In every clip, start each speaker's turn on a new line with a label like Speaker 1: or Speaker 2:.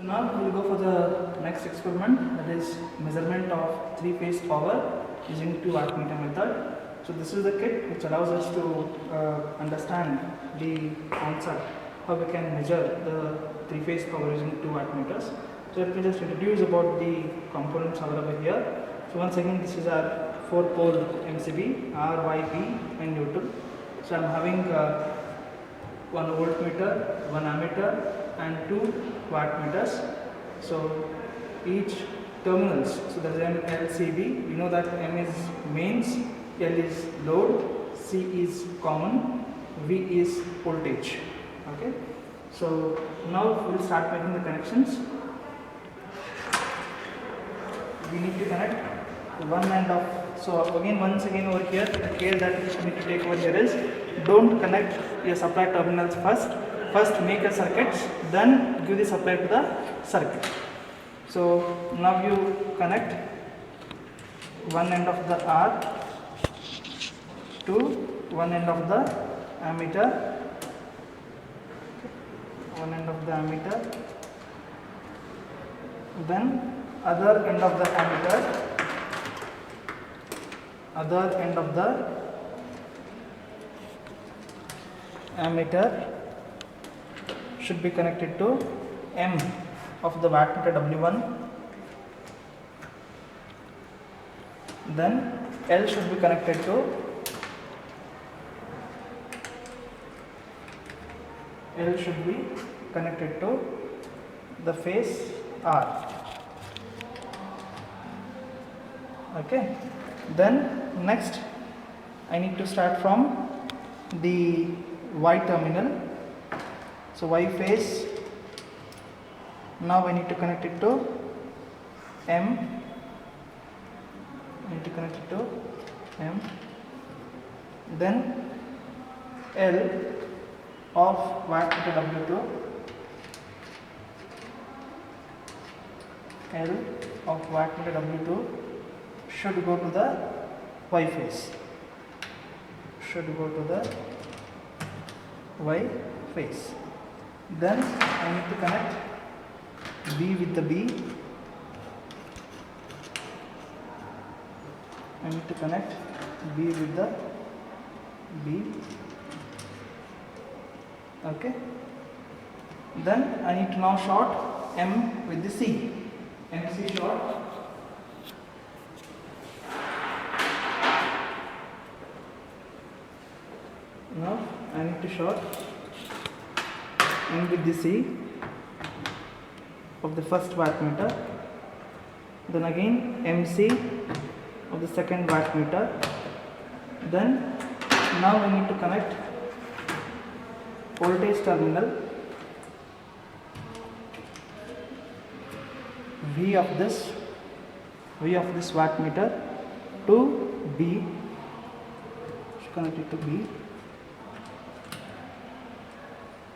Speaker 1: So now we will go for the next experiment, that is measurement of three-phase power using 2 wattmeter method. So this is the kit which allows us to understand the concept how we can measure the three-phase power using 2 wattmeters. So let me just introduce about the components available here. So once again, this is our 4-pole MCB, R, Y, B and neutral. So I am having 1 voltmeter, 1 ammeter and 2 wattmeters. So each terminals, so there is an LCB, we know that M is mains, L is load, C is common, V is voltage. Okay. So now we will start making the connections. We need to connect one end of, so again once again over here, the care that we need to take over here is don't connect your supply terminals first make a circuit, then give the supply to the circuit. So now you connect one end of the R to one end of the ammeter, one end of the ammeter, then other end of the ammeter, other end of the ammeter should be connected to M of the wattmeter W1, then L should be connected to the phase R. Okay, then next I need to start from the Y terminal. So Y phase, now I need to connect it to M, then L of wattmeter W2, L of wattmeter W2 should go to the Y phase, Then I need to connect B with the B, Okay. Then I need to now short M with the C, MC short. Now I need to short M with the C of the first wattmeter, then again MC of the second wattmeter. Then now I need to connect voltage terminal V of this wattmeter to B, connect it to B.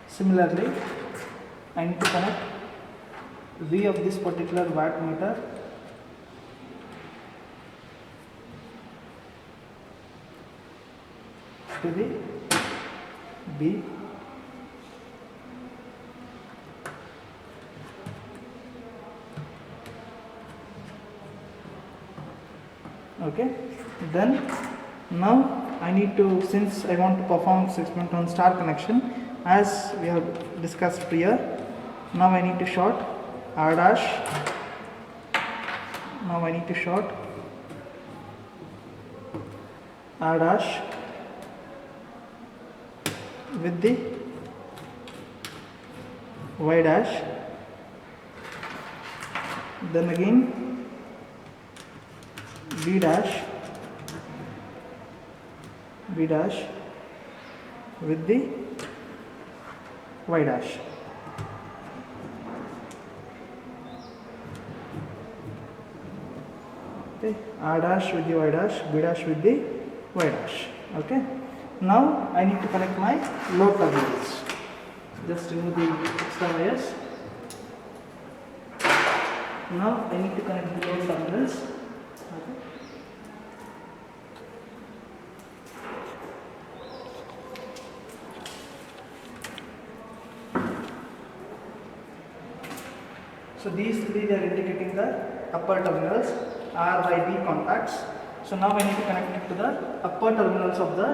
Speaker 1: Similarly, I need to connect V of this particular wattmeter to the B. Okay, then now I need to, since I want to perform this experiment on star connection as we have discussed prior, now I need to short R dash, with the Y dash, then again B dash with the Y dash. Okay, R dash with the Y dash, B dash with the Y dash. Okay, now I need to connect my load terminals. Just remove the extra wires. Now I need to connect the load terminals. Okay. So these three they are indicating the upper terminals R by B contacts. So now I need to connect it to the upper terminals of the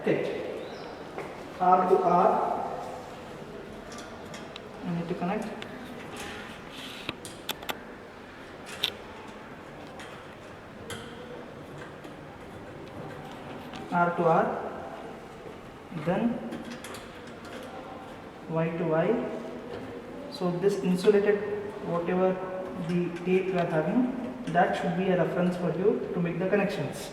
Speaker 1: kit. R to R, I need to connect. R to R, then Y to Y. So this insulated whatever the tape we are having, that should be a reference for you to make the connections.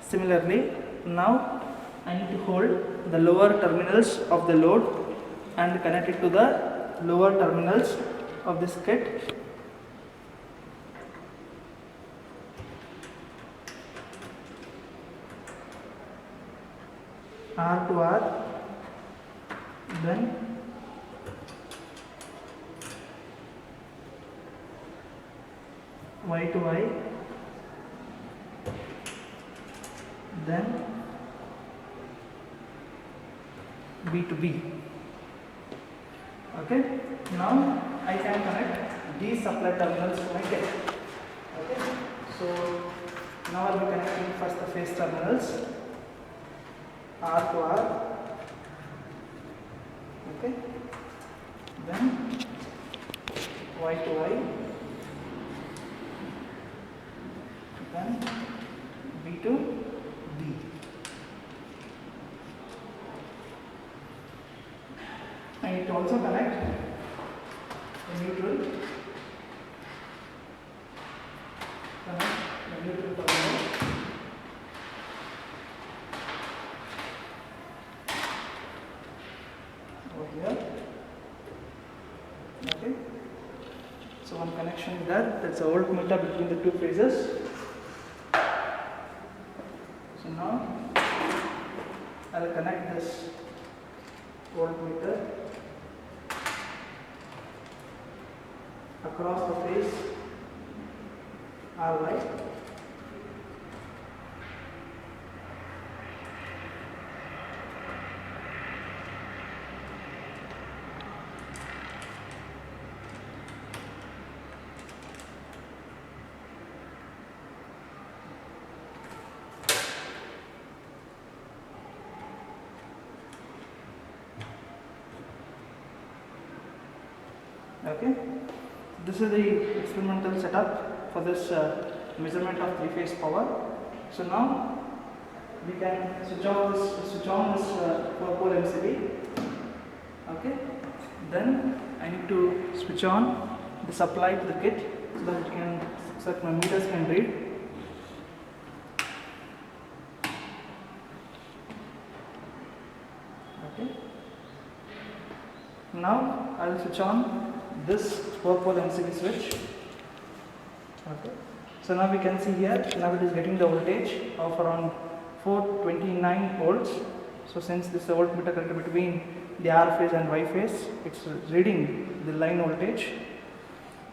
Speaker 1: Similarly, now I need to hold the lower terminals of the load and connect it to the lower terminals of this kit. R to R, then Y to Y, then B to B. Okay, now I can connect these supply terminals to my kit. Okay, so now I will be connecting first the phase terminals R to R. Okay, then Y to Y, then B to B. I need to also connect the neutral. Connect the neutral terminal. Over here. Okay. So one connection is there. That's a voltmeter between the two phases. So now I will connect this voltmeter across the phase RY. Okay, this is the experimental setup for this measurement of three-phase power. So now we can switch on this 4-pole MCB. Okay, then I need to switch on the supply to the kit so that my meters can read. Okay, now I will switch on this 4-pole MCB switch. Okay, so now we can see here, now it is getting the voltage of around 429 volts. So since this is a voltmeter connected between the R phase and Y phase, it's reading the line voltage.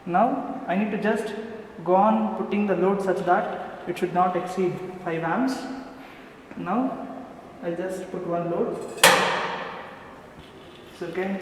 Speaker 1: Now I need to just go on putting the load such that it should not exceed 5 amps. Now I'll just put one load. So again